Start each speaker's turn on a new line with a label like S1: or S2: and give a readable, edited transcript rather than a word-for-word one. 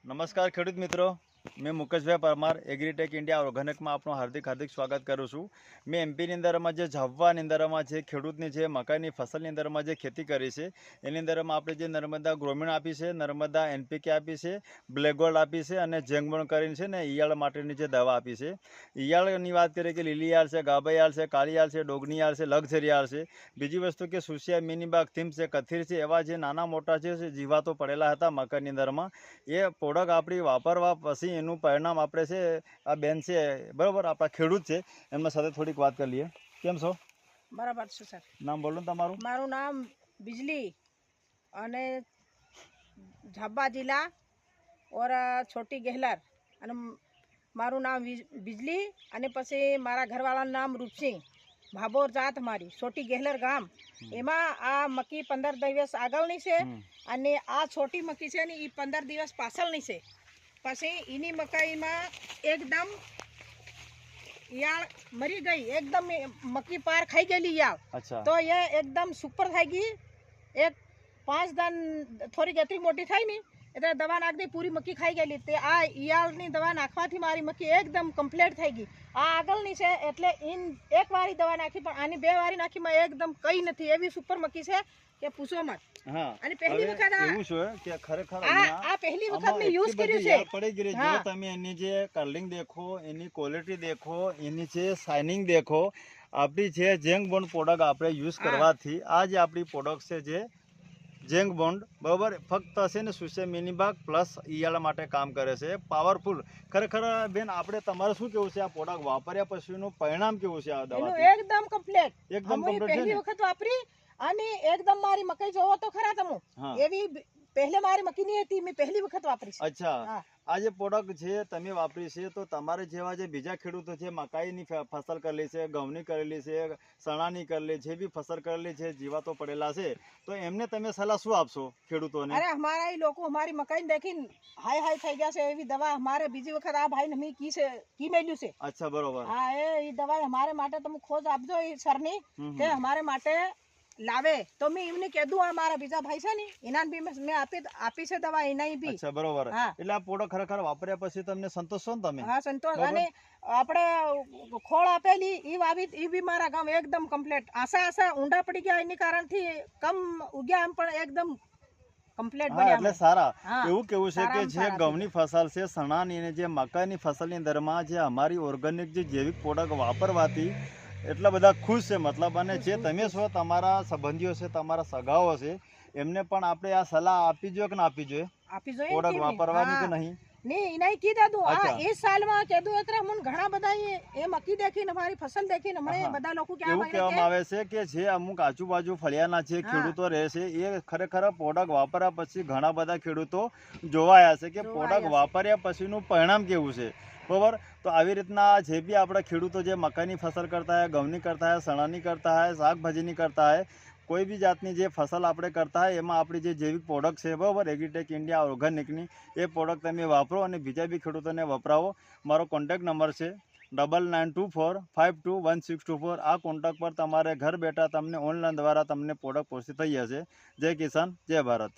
S1: નમસ્કાર ખેડૂત મિત્રો, मैं Mukeshbhai Parmar agritech India organic में आपનું हार्दिक स्वागत करूँ छूँ। मैं एमपीની અંદરમાં જે ઝાવવાની અંદરમાં જે ખેડૂતની જે મકાઈની ફસલની અંદરમાં જે ખેતી કરી છે એની અંદરમાં આપણે જે નર્મદા ગ્રોમીણ આપી છે, નર્મદા એનપીકે આપી છે, બ્લેક ગોલ્ડ આપી છે અને જેંગબણ કરીને છે ને ઈયાળ માટેની જે દવા આપી છે। ઈયાળની વાત કરીએ કે લીલી યાળ છે, ગાભા યાળ છે, કાળી યાળ છે, ડોગની યાળ છે, લક્ઝરી યાળ છે। બીજી વસ્તુ કે સુસિયા, મિનીબાગ, થીમ છે, કથીર છે, એવા જે નાના મોટા જે જીવાતો પડેલા હતા મકાઈની અંદરમાં એ પ્રોડક્ટ આપણી વાપરવા પછી એનું પરિણામ આપણે છે આ બેન છે બરાબર, આપણા ખેડૂત છે એમના સાથે થોડીક વાત કરી લઈએ। કેમ છો?
S2: બરાબર છે સર।
S1: નામ બોલો તમારું?
S2: મારું નામ बिजली અને झाबा जिला और छोटी गहलर અને મારું નામ बिजली અને પછી મારા ઘરવાળાનું નામ રૂપસિંહ, ભાભોર જાત મારી, छोटी गहलर ગામ। એમાં આ મકી 15 દિવસ આગળની છે અને આ છોટી મકી છે ને એ 15 દિવસ પાછળની છે। પછી એની મકાઈમાં એકદમ યાળ મરી ગઈ, एकदम मक्की पार खाई गई याळ।
S1: अच्छा।
S2: तो ये एकदम सुपर થઈ ગઈ। એક 5 દાન થોડી ગતી મોટી થઈ ની એટલે દવા નાખ દે, પૂરી મક્કી ખાઈ ગયેલી। તે આ યાળની દવા નાખવાથી મારી મક્કી એકદમ કમ્પ્લીટ થઈ ગઈ। આ આગળની છે એટલે ઇન એક વારી દવા નાખી પણ આની બે વારી નાખીમાં એકદમ કઈ નથી, એવી સુપર મક્કી છે કે પૂછો મત।
S1: હા,
S2: અને પહેલી વખત
S1: એવું છે કે ખરેખર
S2: આ પહેલી વખત મે યુઝ કર્યું છે।
S1: પડી ગઈ જો તમે એની જે કર્લિંગ દેખો, એની ક્વોલિટી દેખો, એની જે શાઇનિંગ દેખો, આપણી જે જેંગ બોન્ડ પ્રોડક્ટ આપણે યુઝ કરવાથી આ જે આપણી પ્રોડક્ટ છે જે જેંગ બોન્ડ બરાબર ફક્ત છે ને સુસે મિનીબાગ પ્લસ ઈયાળ માટે કામ કરે છે, પાવરફુલ। ખરેખર બેન આપણે તમારે શું કેવું છે આ પ્રોડક્ટ વાપર્યા પછીનું પરિણામ કેવું છે આ દવા?
S2: એકદમ કમ્પ્લીટ,
S1: એકદમ કમ્પ્લીટ છે।
S2: પહેલી વખત વાપરી અને એકદમ મારી મકાઈ જોવો તો ખરા તમે, એવી પહેલે મારી મકી નહીં હતી, મેં પહેલી વખત વાપરી છે।
S1: અચ્છા, આ જે પ્રોડક્ટ છે તમે વાપરી છે તો તમારે જેવા જે બીજા ખેડૂતો છે મકાઈની ફસલ કરેલી છે, ઘઉંની કરેલી છે, ચણાની કરેલી છે, બી ફસલ કરેલી છે, જીવાતો પડેલા છે, તો એમને તમે સલાહ શું આપશો ખેડૂતોને?
S2: અરે અમારા એ લોકો અમારી મકાઈ દેખીને હાય હાય થઈ ગયા છે, એવી દવા અમારે બીજી વખત આ ભાઈ ને કી છે કી મેલ્યું છે।
S1: અચ્છા, બરોબર।
S2: હા, એ દવા અમારે માટે તમે ખોજ આપજો એ સરની કે અમારે માટે લાવે તો મેં એમને કીધું આ મારા બીજા ભાઈ છે ને એના બી મેં આપી છે દવા એના બી।
S1: અચ્છા, બરોબર। એટલે આ પ્રોડક્ટ ખરેખર વાપર્યા પછી તમને સંતોષ છો ને તમે?
S2: હા, સંતોષ। અને આપણે ખોળ આપેલી ઈ વાવી ઈ બી મારા ગામ એકદમ કમ્પ્લીટ, આસા ઊંડા પડી ગયા એની કારણથી કમ ઉગ્યા એમ પણ એકદમ કમ્પ્લીટ બન્યા।
S1: એટલે સારા એવું કેવું છે કે જે ઘઉંની ફસલ છે, ચણાની અને જે મકાઈની ફસલની અંદરમાં જે અમારી ઓર્ગેનિક જે જૈવિક પ્રોડક્ટ વાપરવાથી એટલા બધા ખુશ છે મતલબ, અને જે તમે છો તમારા સંબંધીઓ છે, તમારા સગાઓ છે, એમને પણ આપણે આ સલાહ આપી જોઈએ કે ના આપી જોઈએ?
S2: આપી જોઈએ
S1: પ્રોડક્ટ વાપરવાની કે નહીં?
S2: નહીં નહીં કીધું આ એ સાલમાં કીધું એટલે મને ઘણા બધા એ મકી દેખીને મારી ફસલ દેખીને મને બધા લોકો
S1: એવું કહેવામાં આવે છે કે જે અમુક આજુબાજુ ફળિયાના જે ખેડૂતો રહે છે એ ખરેખર પ્રોડક્ટ વાપર્યા પછી ઘણા બધા ખેડૂતો જોવાયા છે કે પ્રોડક્ટ વાપર્યા પછીનું પરિણામ કેવું છે, બરાબર। તો આવી રીતના જે બી આપણા ખેડૂતો જે મકાઈની ફસલ કરતા હોય, ઘઉંની કરતા હોય, ચણાની કરતા હોય, શાકભાજીની કરતા હોય, કોઈ બી જાતની જે ફસલ આપણે કરતા હોય એમાં આપણી જે જૈવિક પ્રોડક્ટ છે બરાબર એગ્રીટેક ઇન્ડિયા ઓર્ગેનિકની એ પ્રોડક્ટ તમે વાપરો અને બીજા બી ખેડૂતોને વપરાવો। મારો કોન્ટેક્ટ નંબર છે 9924521624। આ કોન્ટેક્ટ પર તમારે ઘર બેઠા તમને ઓનલાઈન દ્વારા તમને પ્રોડક્ટ પહોંચી થઈ જશે। જય કિસાન, જય ભારત।